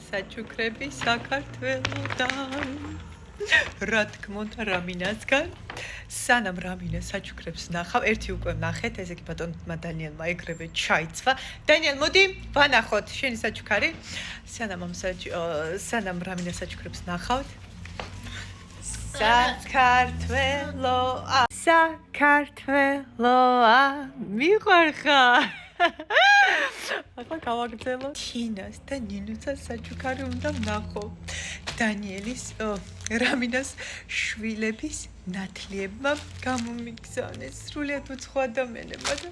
საჩუქრები საქართველოდან. რა თქმა უნდა, რამინასგან. სანამ რამინა საჩუქრებს ნახავ, ერთი უკვე ნახეთ, ესე იგი ბატონმა დანიელმა ეგრევე ჩაიცვა. დანიელ, მოდი, ვანახოთ შენი საჩუქარი. სანამ რამინა საჩუქრებს ნახავთ. საქართველოა, საქართველოა, მიყვარხარ. ახლა გავაგრძელო. თინას და ნინუცას საჩუქარი უნდა ვნახო. დანიელის, რამინას შვილების ნათლიებმა გამომიგზავნეს. სრულიად უცხო ადამიანებმა და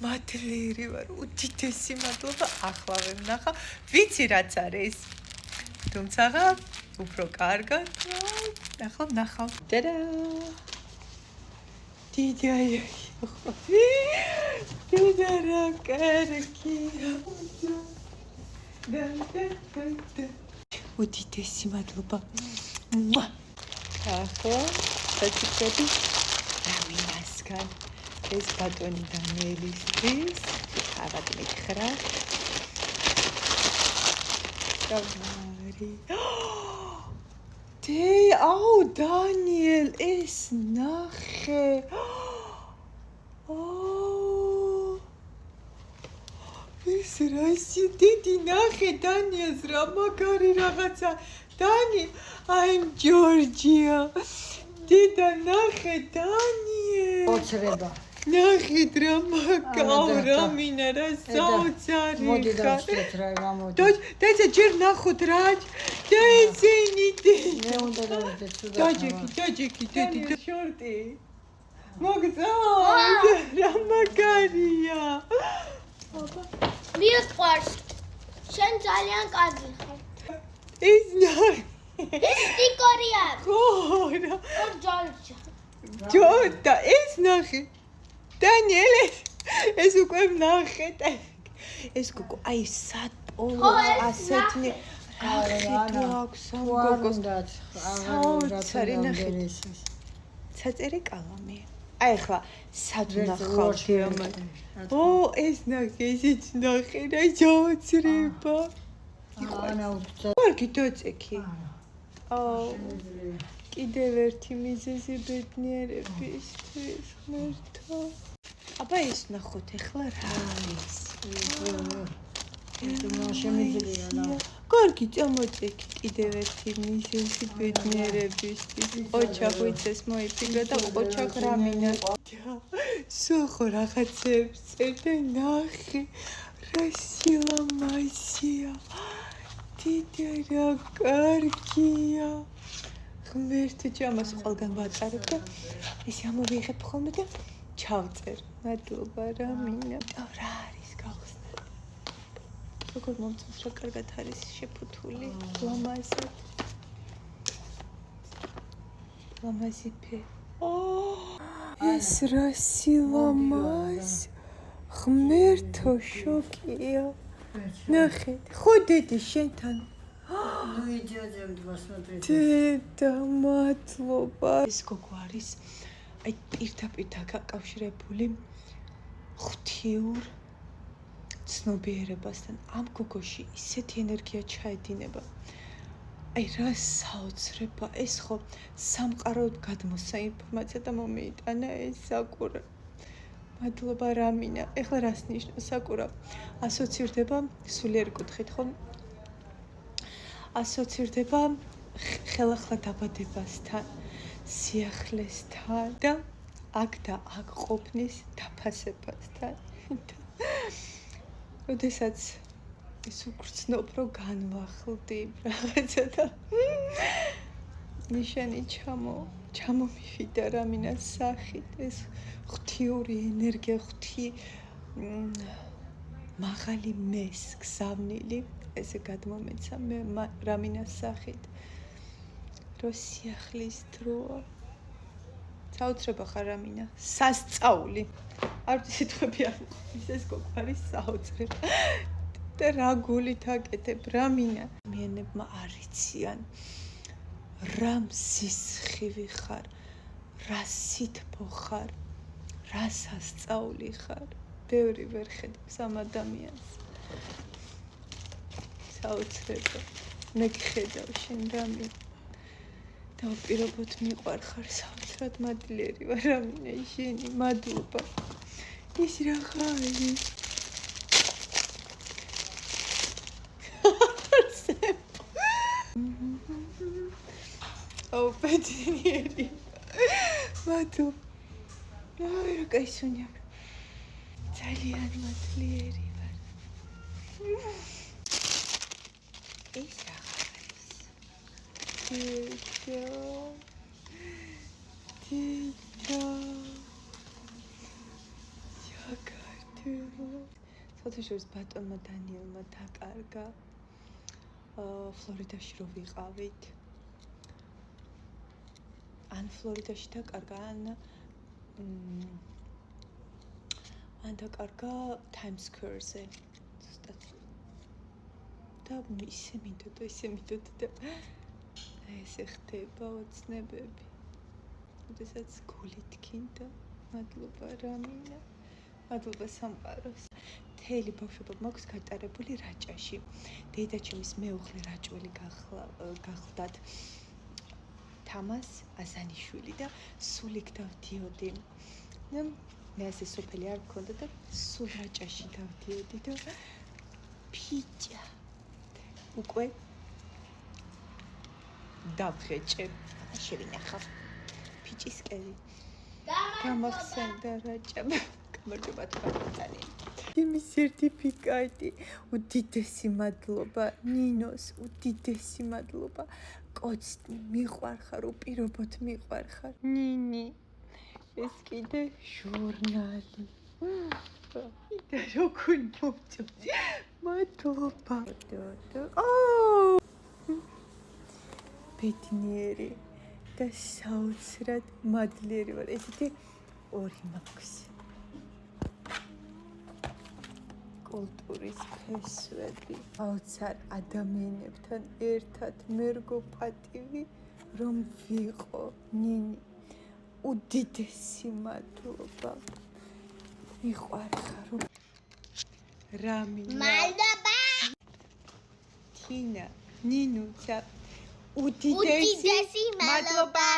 მადლიერი ვარ, უდიდესი მადლობა. ახლა ვნახა, ვიცი რაც არის. თუმცა უფრო კარგად. ახლა ვნახავ. ტადა! დიდაი. დიდარა კარგია. უდიდესი მადლობა. ახლა საჩუქრები რამინასგან. ეს ბატონი დანიელისთვის. თავად მითხრა. აუ დანიელ, ეს ნახე. ეს რა ისე დიდი ნახე დანიელს, რა მაგარი რაღაცა. დანი, I'm Georgia. დედა ნახე დანიელ. ოცრება. ნახეთ რა მაგაო რამინა რა საოცარი. მოდი დავშტეთ რა გამოდი. დაიცა ჯერ ნახოთ რა. დაიცინი დი. მე უნდა დავშტეთ სულ. დაჯექი დედი შორტი. მოგწავა რა მაგარია. მიყვარს. შენ ძალიან კარგი ხარ. ის ნახე. ეს სტიკორია. ხო რა. ჯორჯია. ჯორჯა ეს ნახე. დანიელ ეს უკვე ნახე. ეს გოგო აი სატოლო ასეთნი გახედო აქვს ამ გოგოს. საოცარი ნახე. საწერე კალამი. აი ხა სადუნახავდი ამან. ეს ნახე, ისიც ნახე რა ჯოწრება. კარგი დაწექი. კიდევ ერთი მიზეზი ბედნიერებისთვის ღმერთო. აბა ეს ნახოთ ახლა რა არის. კარგი წამოწექი კიდევ ერთი მიზეზი ბედნიერებისთვის. ოჩახ ვიცეს მოიფიქრა და ოჩახ რამინა. სოხო რაღაცებს წერდა ნახე. რა სილამაზია. დიდი რა კარგია. ღმერთო ჯამას ყველგან ვაწყარებ და ესე ამოვიღებ ხოლმე და ჩავწერ. მადლობა რამინა. რა არის გავხსნა. როგორ მომწონს რა კარგად არის შეფუთული. ლამაზად. ლამაზი ფე. ეს რა სილამაზ. ღმერთო შოკია. ნახეთ. ხო დედი შენთან. ну идём посмотреть. დედა მადლობა. ეს გოგო არის აი პირდაპირ დაკავშირებული ღვთიურ ცნობიერებასთან. ამ გოგოში ისეთი ენერგია ჩაედინება. აი რა საოცრება. ეს ხო სამყაროდ გადმოსა ინფორმაცია და მომეიტანა ეს საკურა. მადლობა რამინა. ეხლა რას ნიშნავს საკურა? ასოცირდება სულიერ კუთხით, ხო? ასოცირდება ხელახლა დაბადებასთან, სიახლესთან და აქ და აქ ყოფნის დაფასებასთან. როდესაც ის უგრძნობ რომ განვახლდი რაღაცა და ნიშანი ჩამომივიდა რამინას სახით. ეს ღვთიური ენერგია, მაღალი მეს გზავნილი ესე გადმომეცა მე რამინას სახით. რო სიახლის დროა. საოცრება ხარ რამინა. სასწაული. არ სიტყვები არ მყავს ეს გოგო არის საოცრება. და რა გულით აკეთებ რამინა. მიანებმა არიციან. რა მსისხივი ხარ. რა სითბო ხარ. რა სასწაული ხარ. ბევრი ვერ ხედავს ამ ადამიანს. საოცრება. მე გხედავ შენ რამინ. დავპირობოთ მიყვარხარ საოცრად მადლიერი ვარ რამინე შენი მადლობა. ის რა ხარი? აუ პეტრიერი. მადლობა. აი რა კაისუნია. ძალიან მადლიერი ვარ. ის რა ხარის? თითო. ჩაკარტო. საერთოდ ბატონმა დანიელმა დაკარგა. ფლორიდაში რო ვიყავით. ან ფლორიდაში დაკარგა, ან დაკარგა Times Square-ზე. ზუსტად. და ისე მინდოდა და ესე ხდება ოცნებები. როდესაც გული თქინდა, მადლობა რამინა. მადლობა სამყაროს. მთელი ბავშვობა მაქვს გატარებული რაჭაში. დედაჩემის მეუღლე რაჭველი გახლდათ. თამას აზანიშვილი და სულ იქ დავდიოდი. მე ასე სოფელი არ მქონდა და სულ რაჭაში დავდიოდი და ფიჭა უკვე დავხეჭე. შევინახავ ფიჭისკები. გამახსენდა რაჭა. გამარჯობა თქვენ. იმის სერტიფიკატი. უდიდესი მადლობა ნინოს, უდიდესი მადლობა. კოცნი მიყვარხარ, უპირობოდ მიყვარხარ. ნინი. ეს კიდე ჟურნალი. და როგორ მოვწონი. მადლობა. აუ! ბედნიერი და საოცრად მადლიერი ვარ. ესეთი ორი მაქვს. კულტურის ფესვები, აუცარ ადამიანებთან ერთად მერგო პატივი რომ ვიყო. ნინი, უდიდესი მადლობა. მიყვარხარ. რამინა. მადლობა. თინა, ნინუცა, უდიდესი მადლობა.